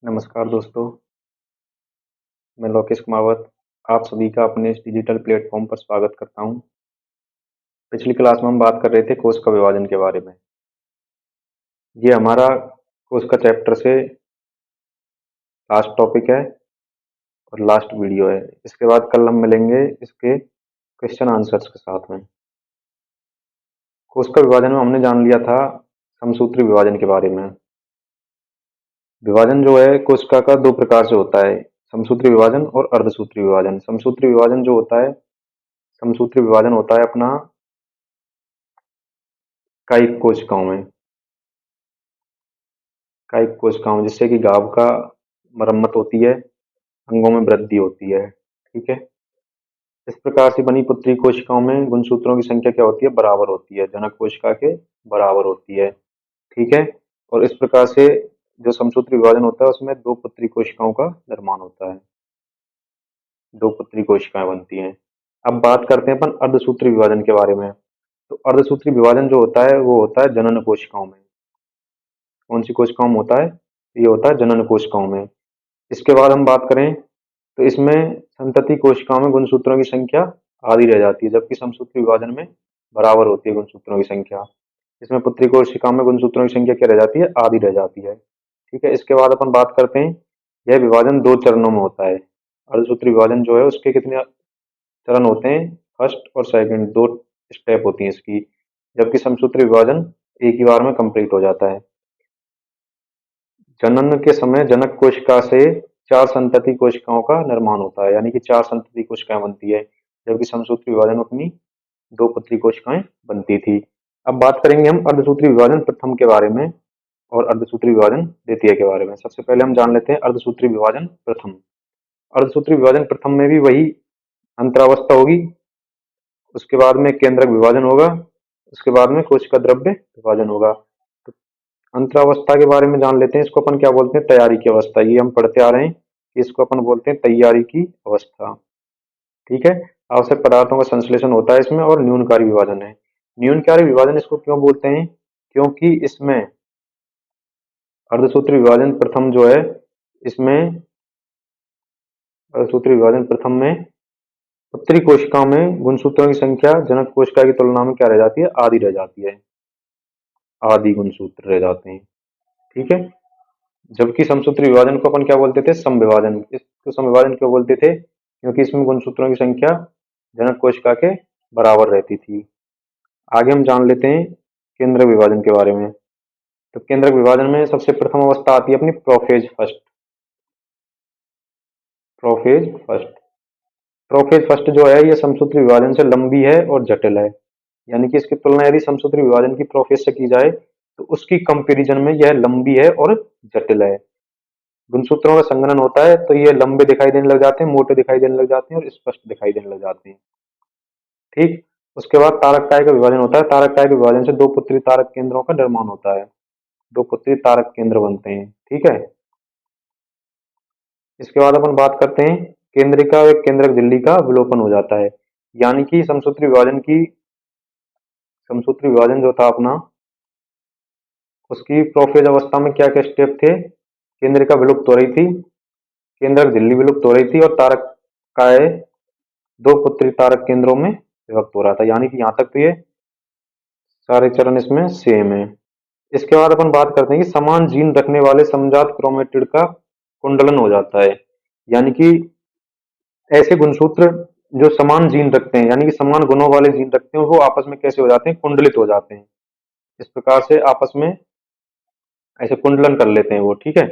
नमस्कार दोस्तों, मैं लोकेश कुमावत आप सभी का अपने इस डिजिटल प्लेटफ़ॉर्म पर स्वागत करता हूँ। पिछली क्लास में हम बात कर रहे थे कोशिका विभाजन के बारे में। ये हमारा कोशिका चैप्टर से लास्ट टॉपिक है और लास्ट वीडियो है। इसके बाद कल हम मिलेंगे इसके क्वेश्चन आंसर्स के साथ में। कोशिका विभाजन में हमने जान लिया था समसूत्री विभाजन के बारे में। विभाजन जो है कोशिका का 2 प्रकार से होता है, समसूत्री विभाजन और अर्धसूत्री विभाजन। समसूत्री विभाजन जो होता है, समसूत्री विभाजन होता है अपना कायिक कोशिकाओं में। कायिक कोशिकाओं जिससे कि घाव का मरम्मत होती है, अंगों में वृद्धि होती है, ठीक है। इस प्रकार से बनी पुत्री कोशिकाओं में गुणसूत्रों की संख्या क्या होती है, बराबर होती है, जनक कोशिका के बराबर होती है, ठीक है। और इस प्रकार से जो समसूत्री विभाजन होता है उसमें 2 पुत्री कोशिकाओं का निर्माण होता है, 2 पुत्री कोशिकाएं बनती हैं। अब बात करते हैं अपन अर्धसूत्री विभाजन के बारे में। तो अर्धसूत्री विभाजन जो होता है वो होता है जनन कोशिकाओं में। कौन सी कोशिकाओं में होता है, ये होता है जनन कोशिकाओं में। इसके बाद हम बात करें तो इसमें संतति कोशिकाओं में गुणसूत्रों की संख्या आधी रह जाती है, जबकि समसूत्री विभाजन में बराबर होती है गुणसूत्रों की संख्या। इसमें पुत्री कोशिकाओं में गुणसूत्रों की संख्या क्या रह जाती है, आधी रह जाती है, ठीक है। इसके बाद अपन बात करते हैं, यह विभाजन 2 चरणों में होता है। अर्धसूत्री विभाजन जो है उसके कितने चरण होते हैं, फर्स्ट और सेकंड, 2 स्टेप होती हैं इसकी, जबकि समसूत्री विभाजन एक ही बार में कंप्लीट हो जाता है। जनन के समय जनक कोशिका से 4 संतति कोशिकाओं का निर्माण होता है, यानी कि 4 संतति कोशिकाएं बनती है, जबकि समसूत्री विभाजन अपनी 2 पुत्री कोशिकाएं बनती थी। अब बात करेंगे हम अर्धसूत्री विभाजन प्रथम के बारे में और अर्धसूत्री विभाजन द्वितीय के बारे में। सबसे पहले हम जान लेते हैं अर्धसूत्री विभाजन प्रथम। अर्धसूत्री विभाजन प्रथम में भी वही अंतरावस्था होगी, उसके बाद में केंद्रक विभाजन होगा, उसके बाद में कोशिका द्रव्य विभाजन होगा। तो अंतरावस्था के बारे में जान लेते हैं, इसको अपन क्या बोलते हैं, तैयारी की अवस्था। ये हम पढ़ते आ रहे हैं, इसको अपन बोलते हैं तैयारी की अवस्था, ठीक है। आवश्यक पदार्थों का संश्लेषण होता है इसमें और न्यूनकारी विभाजन है। न्यूनकारी विभाजन इसको क्यों बोलते हैं, क्योंकि इसमें अर्धसूत्री विभाजन प्रथम जो है, इसमें अर्धसूत्री विभाजन प्रथम में पुत्री कोशिकाओं में गुणसूत्रों की संख्या जनक कोशिका की तुलना में क्या रह जाती है, आधी रह जाती है, आधी गुणसूत्र रह जाते हैं, ठीक है। जबकि समसूत्री विभाजन को अपन क्या बोलते थे, समविभाजन। इसको समविभाजन क्यों बोलते थे, क्योंकि इसमें गुणसूत्रों की संख्या जनक कोशिका के बराबर रहती थी। आगे हम जान लेते हैं केंद्रक विभाजन के बारे में। तो केंद्रक विभाजन में सबसे प्रथम अवस्था आती है अपनी prophase first. Prophase first, prophase first जो है ये समसूत्री विभाजन से लंबी है और जटिल है, यानी कि इसकी तुलना यदि समसूत्री विभाजन की प्रोफेज से की जाए तो उसकी कंपैरिजन में यह लंबी है और जटिल है। गुणसूत्रों का संघनन होता है तो ये लंबे दिखाई देने लग जाते हैं, मोटे दिखाई देने लग जाते हैं और स्पष्ट दिखाई देने लग जाते हैं, ठीक। उसके बाद तारक काय का विभाजन होता है। तारक काय के विभाजन से 2 पुत्री तारक केंद्रों का निर्माण होता है, 2 पुत्री तारक केंद्र बनते हैं, ठीक है। इसके बाद अपन बात करते हैं केंद्रिका और केंद्रक झिल्ली का विलोपन हो जाता है, यानी कि समसूत्री विभाजन जो था अपना, उसकी प्रोफेज अवस्था में क्या क्या स्टेप थे, केंद्रिका विलुप्त हो रही थी, केंद्रक झिल्ली विलुप्त हो रही थी और तारक काय 2 पुत्री तारक केंद्रों में विभक्त हो रहा था, यानी कि यहाँ तक तो ये सारे चरण इसमें सेम है। इसके बाद अपन बात करते हैं कि समान जीन रखने वाले समजात क्रोमेटिड का कुंडलन हो जाता है, यानी कि ऐसे गुणसूत्र जो समान जीन रखते हैं, यानी कि समान गुणों वाले जीन रखते हैं, वो आपस में कैसे हो जाते हैं, कुंडलित हो जाते हैं। इस प्रकार से आपस में ऐसे कुंडलन कर लेते हैं वो, ठीक है।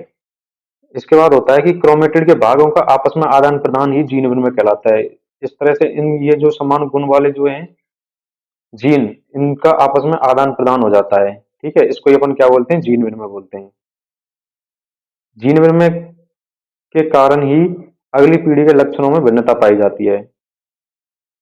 इसके बाद होता है कि क्रोमेटिड के भागों का आपस में आदान प्रदान ही जीन विनिमय कहलाता है। इस तरह से इन ये जो समान गुण वाले जो हैं जीन, इनका आपस में आदान प्रदान हो जाता है, ठीक है। इसको ही अपन क्या बोलते हैं, जीन विनिमय बोलते हैं। जीन विनिमय के कारण ही अगली पीढ़ी के लक्षणों में भिन्नता पाई जाती है,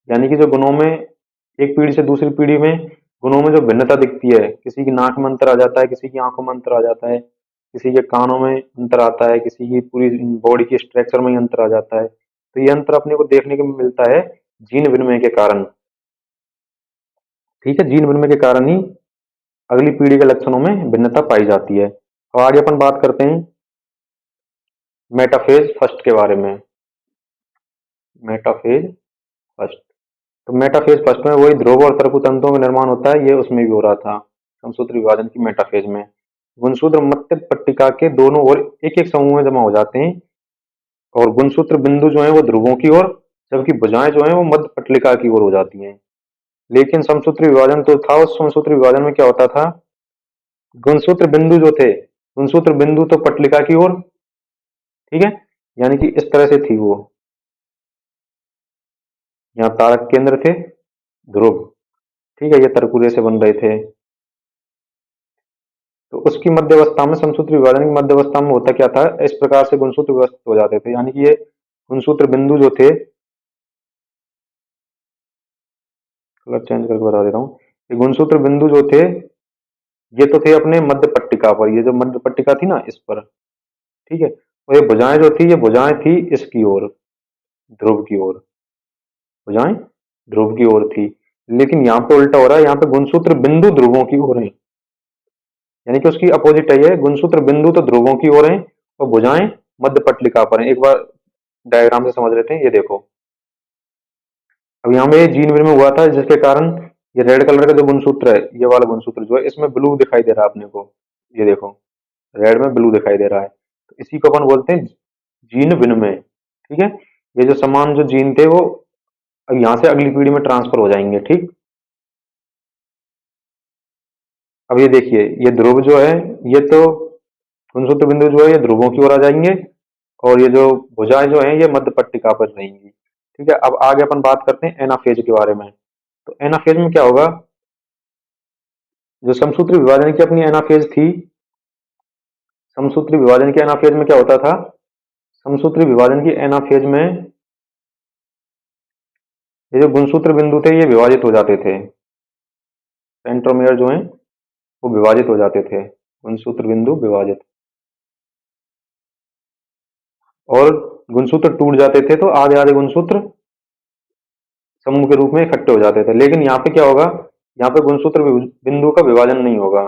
यानी कि जो गुणों में एक पीढ़ी से दूसरी पीढ़ी में गुणों में जो भिन्नता दिखती है, किसी की नाक में अंतर आ जाता है, किसी की आंखों में अंतर आ जाता है, किसी के कानों में अंतर आता है, किसी की पूरी बॉडी की स्ट्रक्चर में ही अंतर आ जाता है, तो ये अंतर अपने को देखने को मिलता है जीन विनिमय के कारण, ठीक है। जीन विनिमय के कारण ही अगली पीढ़ी के लक्षणों में भिन्नता पाई जाती है। और आगे अपन बात करते हैं मेटाफेज फर्स्ट के बारे में। Metaphase first. तो मेटाफेज फर्स्ट में वही ध्रुव और तरकु तंतुओं का निर्माण होता है, ये उसमें भी हो रहा था समसूत्र विभाजन की मेटाफेज में। गुणसूत्र मध्य पट्टिका के दोनों ओर एक एक समूह में जमा हो जाते हैं और गुणसूत्र बिंदु जो है वो ध्रुवों की ओर, जबकि भुजाएं जो है वो मध्य पट्टिका की ओर हो जाती हैं। लेकिन समसूत्र विभाजन तो था, उस समसूत्र विभाजन में क्या होता था, गुणसूत्र बिंदु जो थे, गुणसूत्र बिंदु तो पट्टिका की ओर, ठीक है, यानी कि इस तरह से थी वो। यहाँ तारक केंद्र थे, ध्रुव, ठीक है, ये तरकुरे से बन रहे थे। तो उसकी मध्यावस्था में, समसूत्र विभाजन की मध्यावस्था में होता क्या था, इस प्रकार से गुणसूत्र व्यवस्थित हो जाते थे, यानी कि ये गुणसूत्र बिंदु जो थे, कलर चेंज करके बता देता हूँ, ये गुणसूत्र बिंदु जो थे, ये तो थे अपने मध्य पट्टिका पर, ये जो मध्य पट्टिका थी ना इस पर, ठीक है, और ये भुजाएं जो थी, ये भुजाएं थी इसकी ओर, ध्रुव की ओर, भुजाएं ध्रुव की ओर थी। लेकिन यहाँ पे उल्टा हो रहा है, यहाँ पे गुणसूत्र बिंदु ध्रुवों की ओर है, यानी कि उसकी अपोजिट है, ये गुणसूत्र बिंदु तो ध्रुवों की ओर है और भुजाएं मध्य पट्टिका पर है। एक बार डायग्राम से समझ लेते हैं, ये देखो, अब यहाँ पे जीन में हुआ था, जिसके कारण ये रेड कलर का जो गुणसूत्र है, ये वाला गुणसूत्र जो है, इसमें ब्लू दिखाई दे रहा है अपने को, ये देखो, रेड में ब्लू दिखाई दे रहा है, तो इसी को अपन बोलते हैं जीन विनिमय, ठीक है। ये जो समान जो जीन थे वो अब यहाँ से अगली पीढ़ी में ट्रांसफर हो जाएंगे, ठीक। अब ये देखिए, ये ध्रुव जो है, ये तो गुणसूत्र बिंदु जो है ये ध्रुवों की ओर आ जाएंगे और ये जो भुजाएं जो है ये मध्य पट्टिका पर रहेंगी, ठीक है। अब आगे अपन बात करते हैं एनाफेज के बारे में। तो एनाफेज में क्या होगा, जो समसूत्री विभाजन की अपनी एनाफेज थी, समसूत्री विभाजन की एनाफेज में क्या होता था, समसूत्री विभाजन की एनाफेज में ये जो गुणसूत्र बिंदु थे ये विभाजित हो जाते थे, सेंट्रोमियर जो है वो विभाजित हो जाते थे, गुणसूत्र बिंदु विभाजित, और गुणसूत्र टूट जाते थे तो आधे आधे गुणसूत्र समूह के रूप में इकट्ठे हो जाते थे। लेकिन यहाँ पे क्या होगा, यहाँ पे गुणसूत्र बिंदु का विभाजन नहीं होगा।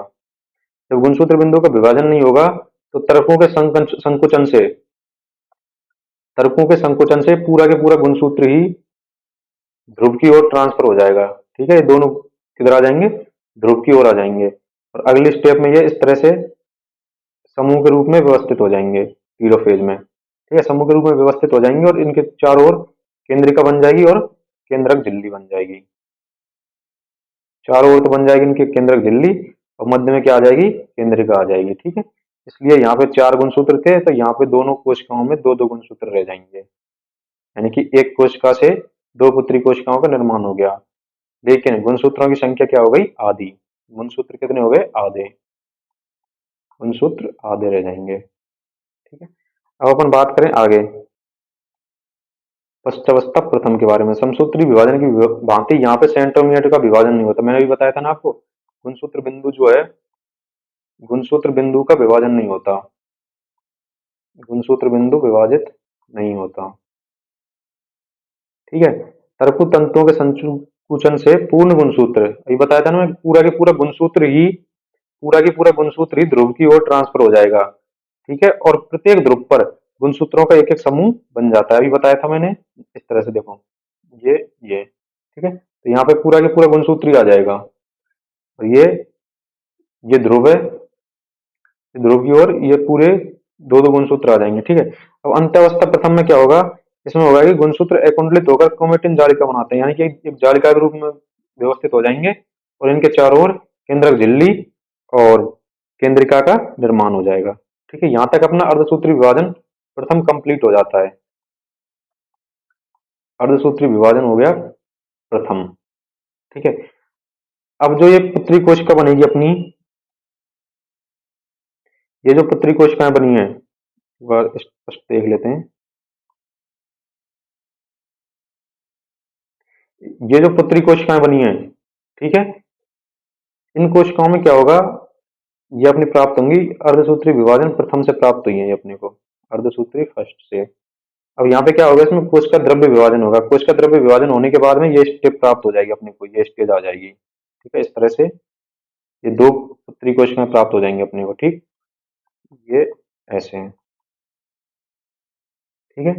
जब गुणसूत्र बिंदु का विभाजन नहीं होगा तो तर्कों के संकुचन से, तर्कों के संकुचन से पूरा के पूरा गुणसूत्र ही ध्रुव की ओर ट्रांसफर हो जाएगा, ठीक है। ये दोनों किधर आ जाएंगे, ध्रुव की ओर आ जाएंगे, और अगले स्टेप में ये इस तरह से समूह के रूप में व्यवस्थित हो जाएंगे, टीलोफेज में, ठीक है, समूह के रूप में व्यवस्थित हो जाएंगे और इनके चारों ओर केंद्रिका बन जाएगी और केंद्रक झिल्ली बन जाएगी। चारों ओर तो बन जाएगी इनकी केंद्रक झिल्ली और मध्य में क्या आ जाएगी, केंद्रिका आ जाएगी, ठीक है। इसलिए यहाँ पे चार गुणसूत्र थे, तो यहाँ पे दोनों कोशिकाओं में दो दो गुणसूत्र रह जाएंगे, यानी कि एक कोशिका से दो पुत्री कोशिकाओं का निर्माण हो गया। लेकिन गुणसूत्रों की संख्या क्या हो गई, आधी। गुणसूत्र कितने हो गए, आधे, गुणसूत्र आधे रह जाएंगे, ठीक है। अब अपन बात करें आगे पश्चावस्था प्रथम के बारे में। समसूत्री विभाजन की भांति यहाँ पे सेंट्रोमियर का विभाजन नहीं होता, मैंने भी बताया था ना आपको, गुणसूत्र बिंदु जो है, गुणसूत्र बिंदु का विभाजन नहीं होता, गुणसूत्र बिंदु विभाजित नहीं होता, ठीक है। तरकु तंतुओं के संकुचन से पूर्ण गुणसूत्र, ये बताया था ना मैं, पूरा के पूरा गुणसूत्र ही, पूरा की पूरा गुणसूत्र ही ध्रुव की ओर ट्रांसफर हो जाएगा, ठीक है। और प्रत्येक ध्रुव पर गुणसूत्रों का एक एक समूह बन जाता है, अभी बताया था मैंने, इस तरह से देखो, ये, ठीक है, तो यहाँ पे पूरा के पूरा गुणसूत्र ही आ जाएगा, और ये ध्रुव है, ये ध्रुव की ओर ये पूरे दो दो गुणसूत्र आ जाएंगे, ठीक है। अब अंत्यावस्था प्रथम में क्या होगा, इसमें होगा कि गुणसूत्र एकुंडलित होकर क्रोमेटिन जालिका बनाते हैं, यानी कि एक जालिका के रूप में व्यवस्थित हो जाएंगे और इनके चारों ओर केंद्रक झिल्ली और केंद्रिका का निर्माण हो जाएगा, ठीक है। यहाँ तक अपना अर्धसूत्री विभाजन प्रथम कंप्लीट हो जाता है, अर्धसूत्री विभाजन हो गया प्रथम, ठीक है। अब जो ये पुत्री कोशिका बनेगी अपनी, ये जो पुत्री कोशिकाएं बनी है, वह स्पष्ट देख लेते हैं। ये जो पुत्री कोशिकाएं बनी है, ठीक है, इन कोशिकाओं में क्या होगा, ये अपनी प्राप्त होंगी अर्धसूत्री विभाजन प्रथम से प्राप्त हुई है ये अपने को, अर्धसूत्री फर्स्ट से। अब यहाँ पे क्या होगा, इसमें कोश का द्रव्य विभाजन होगा, कोश का द्रव्य विभाजन होने के बाद में ये स्टेप प्राप्त हो जाएगी अपने को, ये स्टेज आ जाएगी, ठीक है। इस तरह से ये दो पुत्री कोशिकाएं प्राप्त हो जाएंगी अपने को, ठीक, ये ऐसे हैं। ठीक है।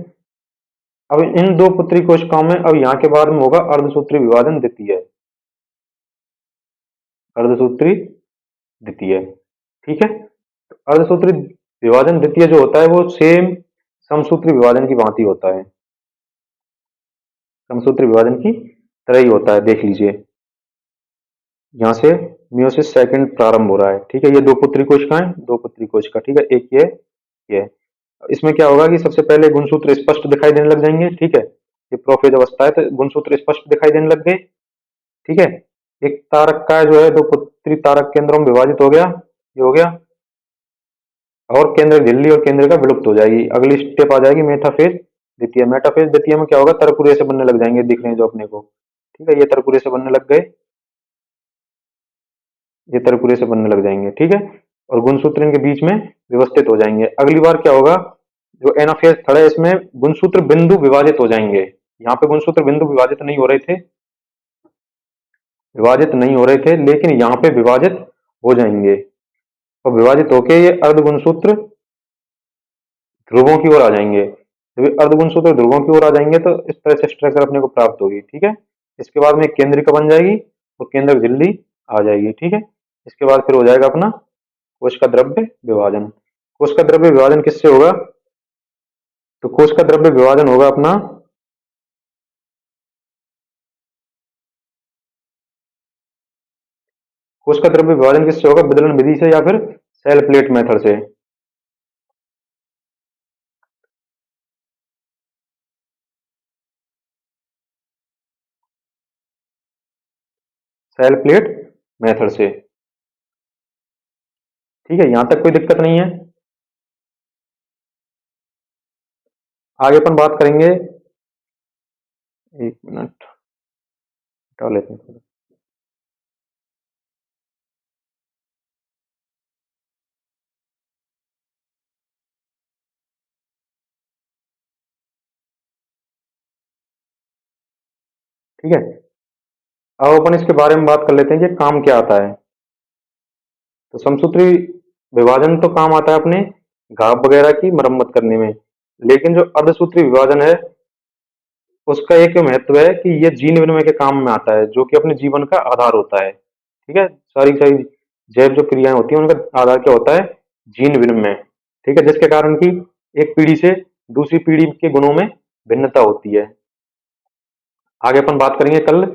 अब इन दो पुत्री कोशिकाओं में अब यहाँ के बाद में होगा अर्धसूत्री विभाजन द्वितीय, अर्धसूत्री द्वितीय। ठीक है। तो अर्धसूत्री विभाजन द्वितीय जो होता है वो सेम समसूत्री विभाजन की भांति होता है, समसूत्री विभाजन की तरह ही होता है। देख लीजिए यहाँ से मियोसिस सेकंड प्रारंभ हो रहा है। ठीक है। ये दो पुत्री कोशिकाएं, दो पुत्री कोशिका। ठीक है। एक ये इसमें क्या होगा कि सबसे पहले गुणसूत्र स्पष्ट दिखाई देने लग जाएंगे। ठीक है। ये प्रोफेज अवस्था है तो गुणसूत्र स्पष्ट दिखाई देने लग गए। ठीक है। एक तारक का जो है दो पुत्री तारक केंद्रों में विभाजित हो गया, ये हो गया। और केंद्र झिल्ली और केंद्र का विलुप्त हो जाएगी। अगली स्टेप आ जाएगी मेटाफेज द्वितीय। मेटाफेज द्वितीय में क्या होगा, तरकुरे से बनने लग जाएंगे, दिख रहे हैं जो अपने को। ठीक है। ये तरकुरे से बनने लग गए, ये तरकुरे से बनने लग जाएंगे। ठीक है। और गुणसूत्र इनके बीच में व्यवस्थित हो जाएंगे। अगली बार क्या होगा, जो एनाफेज थर्ड है इसमें गुणसूत्र बिंदु विभाजित हो जाएंगे। यहाँ पे गुणसूत्र बिंदु विभाजित नहीं हो रहे थे, विभाजित नहीं हो रहे थे, लेकिन यहाँ पे विभाजित हो जाएंगे। और विभाजित होके ये अर्ध गुणसूत्र ध्रुवों की ओर आ जाएंगे। जब ये अर्ध गुणसूत्र ध्रुवों की ओर आ जाएंगे तो इस तरह से स्ट्रक्चर अपने को प्राप्त होगी। ठीक है। इसके बाद में एक केंद्रिका बन जाएगी और केंद्रक झिल्ली आ जाएगी। ठीक है। इसके बाद फिर हो जाएगा अपना कोश का द्रव्य विभाजन। कोश का द्रव्य विभाजन किससे होगा, तो कोश का द्रव्य विभाजन होगा अपना कोश का द्रव्य विभाजन किससे होगा, विदलन विधि से या फिर सेल प्लेट मेथड से। सेल प्लेट मेथड से। ठीक है। यहां तक कोई दिक्कत नहीं है। आगे अपन बात करेंगे, एक मिनट हटा लेते हैं थोड़ा। ठीक है। अब अपन इसके बारे में बात कर लेते हैं कि काम क्या आता है। तो समसूत्री विभाजन तो काम आता है अपने घाव वगैरह की मरम्मत करने में, लेकिन जो अर्धसूत्री विभाजन है उसका एक महत्व है कि ये जीन विनिमय के काम में आता है, जो कि अपने जीवन का आधार होता है। ठीक है। सारी सारी जैव जो क्रियाएं होती हैं उनका आधार क्या होता है, जीन विनिमय। ठीक है। जिसके कारण की एक पीढ़ी से दूसरी पीढ़ी के गुणों में भिन्नता होती है। आगे अपन बात करेंगे कल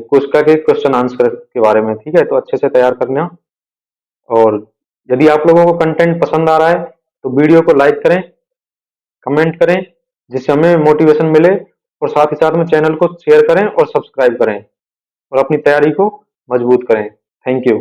कोशिका के क्वेश्चन आंसर के बारे में। ठीक है। तो अच्छे से तैयार करना। और यदि आप लोगों को कंटेंट पसंद आ रहा है तो वीडियो को लाइक करें, कमेंट करें, जिससे हमें मोटिवेशन मिले। और साथ ही साथ में चैनल को शेयर करें और सब्सक्राइब करें और अपनी तैयारी को मजबूत करें। Thank you.